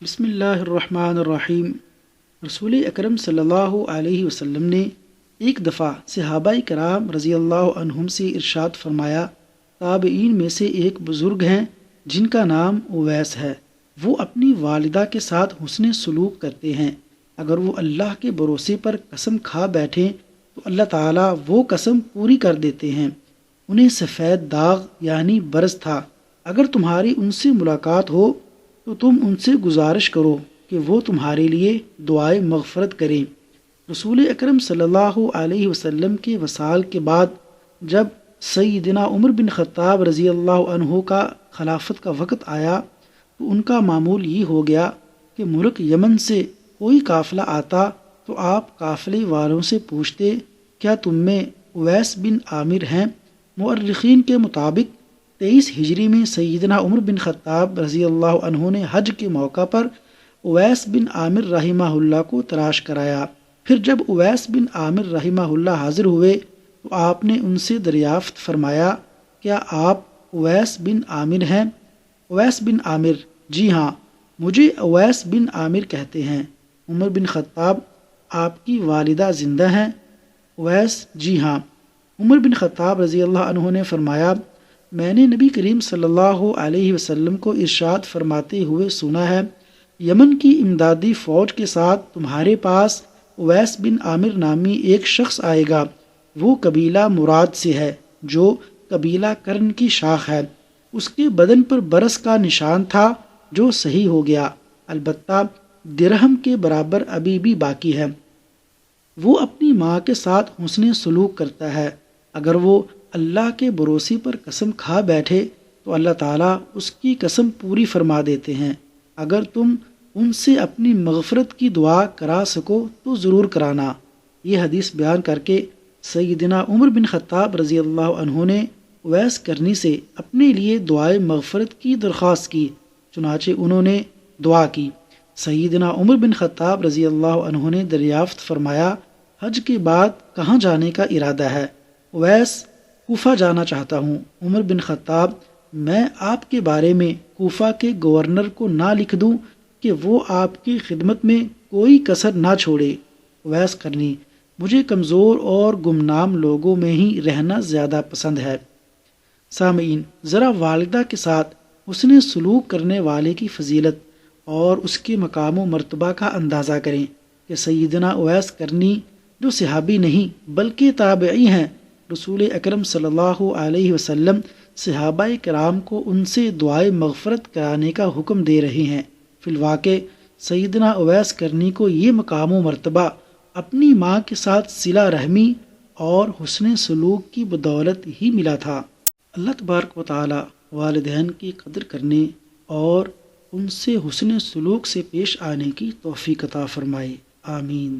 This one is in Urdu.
بسم اللہ الرحمن الرحیم۔ رسول اکرم صلی اللہ علیہ وسلم نے ایک دفعہ صحابہ کرام رضی اللہ عنہم سے ارشاد فرمایا، تابعین میں سے ایک بزرگ ہیں جن کا نام اویس ہے، وہ اپنی والدہ کے ساتھ حسن سلوک کرتے ہیں، اگر وہ اللہ کے بھروسے پر قسم کھا بیٹھیں تو اللہ تعالیٰ وہ قسم پوری کر دیتے ہیں۔ انہیں سفید داغ یعنی برز تھا، اگر تمہاری ان سے ملاقات ہو تو تم ان سے گزارش کرو کہ وہ تمہارے لیے دعائے مغفرت کریں۔ رسول اکرم صلی اللہ علیہ وسلم کے وصال کے بعد جب سیدنا عمر بن خطاب رضی اللہ عنہ کا خلافت کا وقت آیا تو ان کا معمول یہ ہو گیا کہ ملک یمن سے کوئی قافلہ آتا تو آپ قافلے والوں سے پوچھتے، کیا تم میں اویس بن عامر ہیں؟ مورخین کے مطابق 23 ہجری میں سیدنا عمر بن خطاب رضی اللہ عنہ نے حج کے موقع پر اویس بن عامر رحمہ اللہ کو تلاش کرایا۔ پھر جب اویس بن عامر رحمہ اللہ حاضر ہوئے تو آپ نے ان سے دریافت فرمایا، کیا آپ اویس بن عامر ہیں؟ اویس بن عامر: جی ہاں، مجھے اویس بن عامر کہتے ہیں۔ عمر بن خطاب: آپ کی والدہ زندہ ہیں؟ اویس: جی ہاں۔ عمر بن خطاب رضی اللہ عنہ نے فرمایا، میں نے نبی کریم صلی اللہ علیہ وسلم کو ارشاد فرماتے ہوئے سنا ہے، یمن کی امدادی فوج کے ساتھ تمہارے پاس اویس بن عامر نامی ایک شخص آئے گا، وہ قبیلہ مراد سے ہے جو قبیلہ کرن کی شاخ ہے۔ اس کے بدن پر برس کا نشان تھا جو صحیح ہو گیا، البتہ درہم کے برابر ابھی بھی باقی ہے۔ وہ اپنی ماں کے ساتھ حسن سلوک کرتا ہے، اگر وہ اللہ کے بھروسے پر قسم کھا بیٹھے تو اللہ تعالیٰ اس کی قسم پوری فرما دیتے ہیں۔ اگر تم ان سے اپنی مغفرت کی دعا کرا سکو تو ضرور کرانا۔ یہ حدیث بیان کر کے سیدنا عمر بن خطاب رضی اللہ عنہ نے اویس کرنی سے اپنے لیے دعائے مغفرت کی درخواست کی، چنانچہ انہوں نے دعا کی۔ سیدنا عمر بن خطاب رضی اللہ عنہ نے دریافت فرمایا، حج کے بعد کہاں جانے کا ارادہ ہے؟ اویس: کوفہ جانا چاہتا ہوں۔ عمر بن خطاب: میں آپ کے بارے میں کوفہ کے گورنر کو نہ لکھ دوں کہ وہ آپ کی خدمت میں کوئی کسر نہ چھوڑے؟ اویس کرنی: مجھے کمزور اور گمنام لوگوں میں ہی رہنا زیادہ پسند ہے۔ سامعین، ذرا والدہ کے ساتھ حسن سلوک کرنے والے کی فضیلت اور اس کے مقام و مرتبہ کا اندازہ کریں کہ سیدنا اویس کرنی جو صحابی نہیں بلکہ تابعی ہیں، رسول اکرم صلی اللہ علیہ وسلم صحابہ کرام کو ان سے دعائے مغفرت کرانے کا حکم دے رہے ہیں۔ فی الواقع سیدنا اویس کرنی کو یہ مقام و مرتبہ اپنی ماں کے ساتھ صلہ رحمی اور حسن سلوک کی بدولت ہی ملا تھا۔ اللہ تبارک و تعالی والدین کی قدر کرنے اور ان سے حسن سلوک سے پیش آنے کی توفیق عطا فرمائے، آمین۔